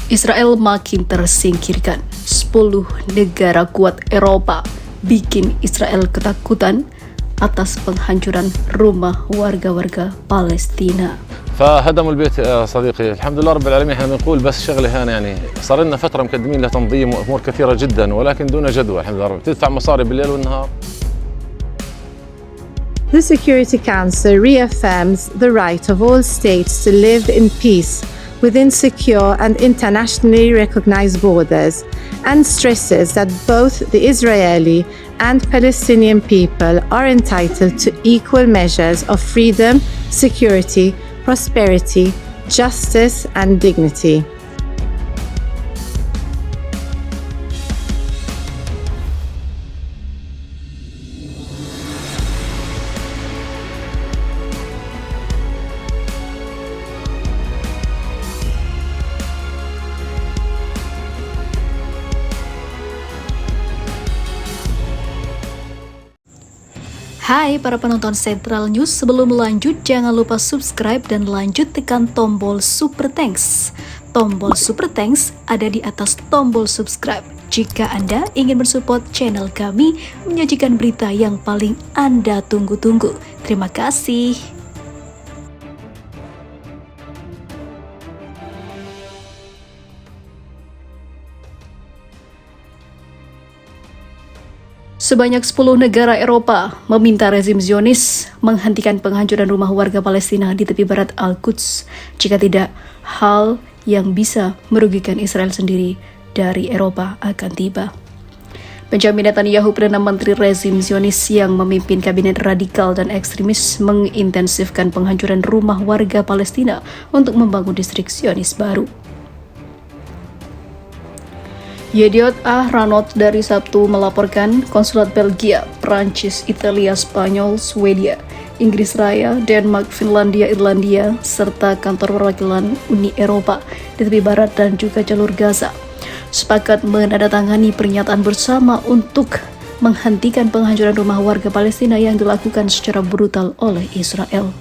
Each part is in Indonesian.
Israel makin tersingkirkan. 10 negara kuat Eropa bikin Israel ketakutan atas penghancuran rumah warga-warga Palestina. فهدموا البيت صديقي. الحمد لله رب العالمين. احنا بنقول بس شغله هنا يعني صار لنا فتره مقدمين لتنظيم وامور كثيره جدا ولكن دون جدوى. الحمد لله تدفع مصاري بالليل والنهار. The Security Council reaffirms the right of all states to live in peace within secure and internationally recognized borders, and stresses that both the Israeli and Palestinian people are entitled to equal measures of freedom, security, prosperity, justice, and dignity. Hai para penonton Central News, sebelum lanjut jangan lupa subscribe dan lanjut tekan tombol Super Thanks. Tombol Super Thanks ada di atas tombol subscribe. Jika Anda ingin mensupport channel kami menyajikan berita yang paling Anda tunggu-tunggu. Terima kasih. Sebanyak 10 negara Eropa meminta rezim Zionis menghentikan penghancuran rumah warga Palestina di tepi barat Al-Quds. Jika tidak, hal yang bisa merugikan Israel sendiri dari Eropa akan tiba. Benjamin Netanyahu, Perdana Menteri rezim Zionis yang memimpin kabinet radikal dan ekstremis, mengintensifkan penghancuran rumah warga Palestina untuk membangun distrik Zionis baru. Yediot Ahronot dari Sabtu melaporkan konsulat Belgia, Prancis, Italia, Spanyol, Swedia, Inggris Raya, Denmark, Finlandia, Irlandia, serta kantor perwakilan Uni Eropa di tepi barat dan juga jalur Gaza sepakat menandatangani pernyataan bersama untuk menghentikan penghancuran rumah warga Palestina yang dilakukan secara brutal oleh Israel.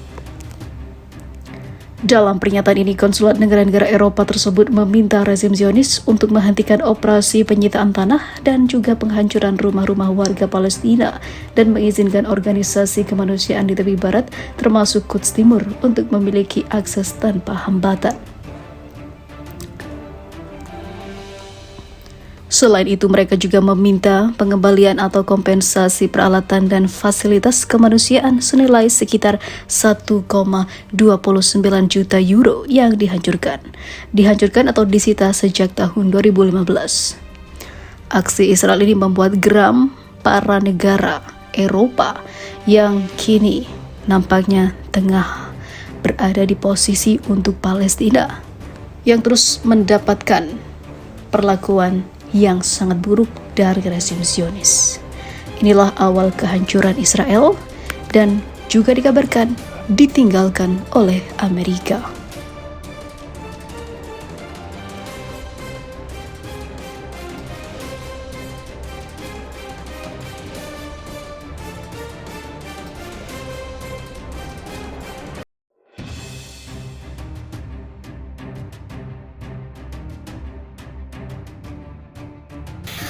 Dalam pernyataan ini, konsulat negara-negara Eropa tersebut meminta rezim Zionis untuk menghentikan operasi penyitaan tanah dan juga penghancuran rumah-rumah warga Palestina dan mengizinkan organisasi kemanusiaan di tepi barat termasuk Quds Timur untuk memiliki akses tanpa hambatan. Selain itu, mereka juga meminta pengembalian atau kompensasi peralatan dan fasilitas kemanusiaan senilai sekitar 1,29 juta euro yang dihancurkan atau disita sejak tahun 2015. Aksi Israel ini membuat geram para negara Eropa yang kini nampaknya tengah berada di posisi untuk Palestina yang terus mendapatkan perlakuan yang sangat buruk dari rezim Zionis. Inilah awal kehancuran Israel dan juga dikabarkan ditinggalkan oleh Amerika.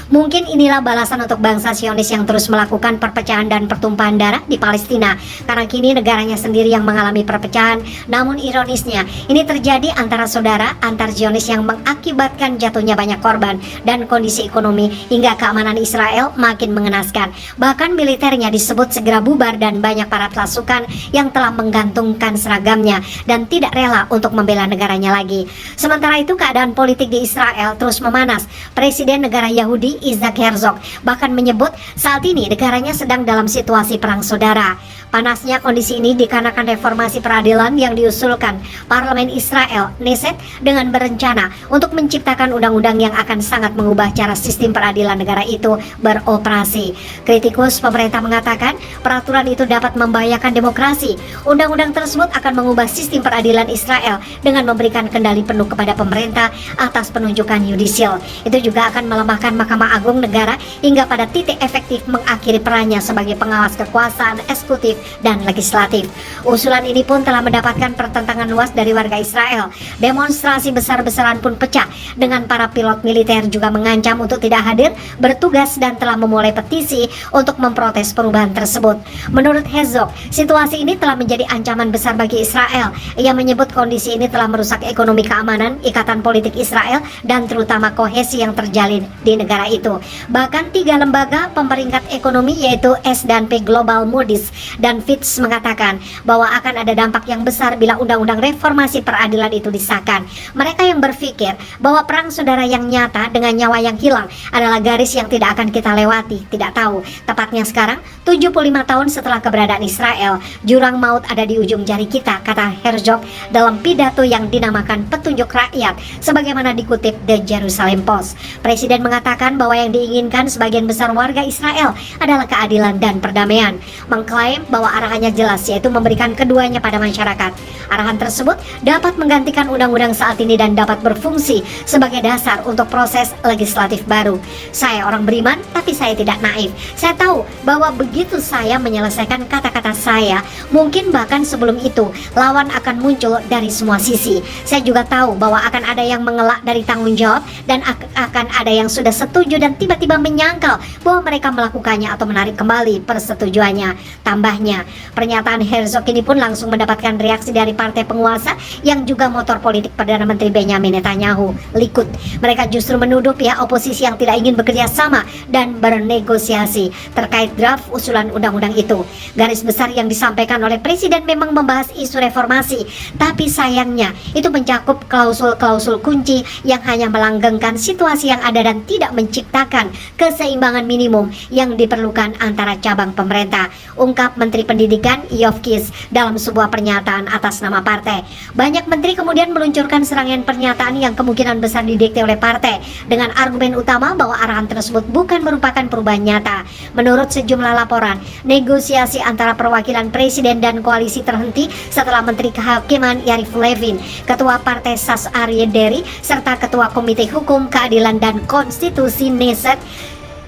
Mungkin inilah balasan untuk bangsa Zionis yang terus melakukan perpecahan dan pertumpahan darah di Palestina, karena kini negaranya sendiri yang mengalami perpecahan. Namun ironisnya, ini terjadi antara saudara antar Zionis yang mengakibatkan jatuhnya banyak korban dan kondisi ekonomi hingga keamanan Israel makin mengenaskan. Bahkan militernya disebut segera bubar dan banyak para pasukan yang telah menggantungkan seragamnya dan tidak rela untuk membela negaranya lagi. Sementara itu keadaan politik di Israel terus memanas. Presiden negara Yahudi Isaac Herzog bahkan menyebut saat ini negaranya sedang dalam situasi perang saudara. Panasnya kondisi ini dikarenakan reformasi peradilan yang diusulkan Parlemen Israel, Knesset, dengan berencana untuk menciptakan undang-undang yang akan sangat mengubah cara sistem peradilan negara itu beroperasi. Kritikus pemerintah mengatakan peraturan itu dapat membahayakan demokrasi. Undang-undang tersebut akan mengubah sistem peradilan Israel dengan memberikan kendali penuh kepada pemerintah atas penunjukan yudisial. Itu juga akan melemahkan Mahkamah Agung negara hingga pada titik efektif mengakhiri perannya sebagai pengawas kekuasaan eksekutif dan legislatif. Usulan ini pun telah mendapatkan pertentangan luas dari warga Israel. Demonstrasi besar-besaran pun pecah dengan para pilot militer juga mengancam untuk tidak hadir bertugas dan telah memulai petisi untuk memprotes perubahan tersebut. Menurut Herzog, situasi ini telah menjadi ancaman besar bagi Israel. Ia menyebut kondisi ini telah merusak ekonomi keamanan, ikatan politik Israel, dan terutama kohesi yang terjalin di negara itu. Bahkan 3 lembaga pemeringkat ekonomi yaitu S&P Global, Moody's, dan Fitch mengatakan bahwa akan ada dampak yang besar bila undang-undang reformasi peradilan itu disahkan. Mereka yang berpikir bahwa perang saudara yang nyata dengan nyawa yang hilang adalah garis yang tidak akan kita lewati, tidak tahu. Tepatnya sekarang, 75 tahun setelah keberadaan Israel, jurang maut ada di ujung jari kita, kata Herzog dalam pidato yang dinamakan Petunjuk Rakyat, sebagaimana dikutip The Jerusalem Post. Presiden mengatakan bahwa yang diinginkan sebagian besar warga Israel adalah keadilan dan perdamaian. Mengklaim bahwa arahannya jelas, yaitu memberikan keduanya pada masyarakat. Arahan tersebut dapat menggantikan undang-undang saat ini dan dapat berfungsi sebagai dasar untuk proses legislatif baru. Saya orang beriman, tapi saya tidak naif. Saya tahu bahwa begitu saya menyelesaikan kata-kata saya, mungkin bahkan sebelum itu, lawan akan muncul dari semua sisi. Saya juga tahu bahwa akan ada yang mengelak dari tanggung jawab dan akan ada yang sudah setuju dan tiba-tiba menyangkal bahwa mereka melakukannya atau menarik kembali persetujuannya. Tambahnya, pernyataan Herzog ini pun langsung mendapatkan reaksi dari partai penguasa yang juga motor politik Perdana Menteri Benjamin Netanyahu, Likud. Mereka justru menuduh pihak oposisi yang tidak ingin bekerja sama dan bernegosiasi terkait draft usulan undang-undang itu. Garis besar yang disampaikan oleh Presiden memang membahas isu reformasi, tapi sayangnya itu mencakup klausul-klausul kunci yang hanya melanggengkan situasi yang ada dan tidak menciptakan keseimbangan minimum yang diperlukan antara cabang pemerintah, ungkap Menteri Pendidikan Yoav Kish dalam sebuah pernyataan atas nama partai. Banyak menteri kemudian meluncurkan serangkaian pernyataan yang kemungkinan besar didikte oleh partai dengan argumen utama bahwa arahan tersebut bukan merupakan perubahan nyata. Menurut sejumlah laporan, negosiasi antara perwakilan presiden dan koalisi terhenti setelah Menteri Kehakiman Yariv Levin, Ketua Partai Sas Aryeh Deri, serta Ketua Komite Hukum, Keadilan dan Konstitusi Knesset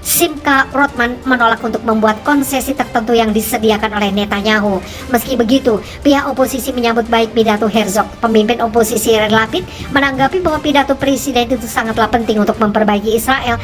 Simcha Rothman menolak untuk membuat konsesi tertentu yang disediakan oleh Netanyahu. Meski begitu, pihak oposisi menyambut baik pidato Herzog. Pemimpin oposisi Yair Lapid menanggapi bahwa pidato presiden itu sangatlah penting untuk memperbaiki Israel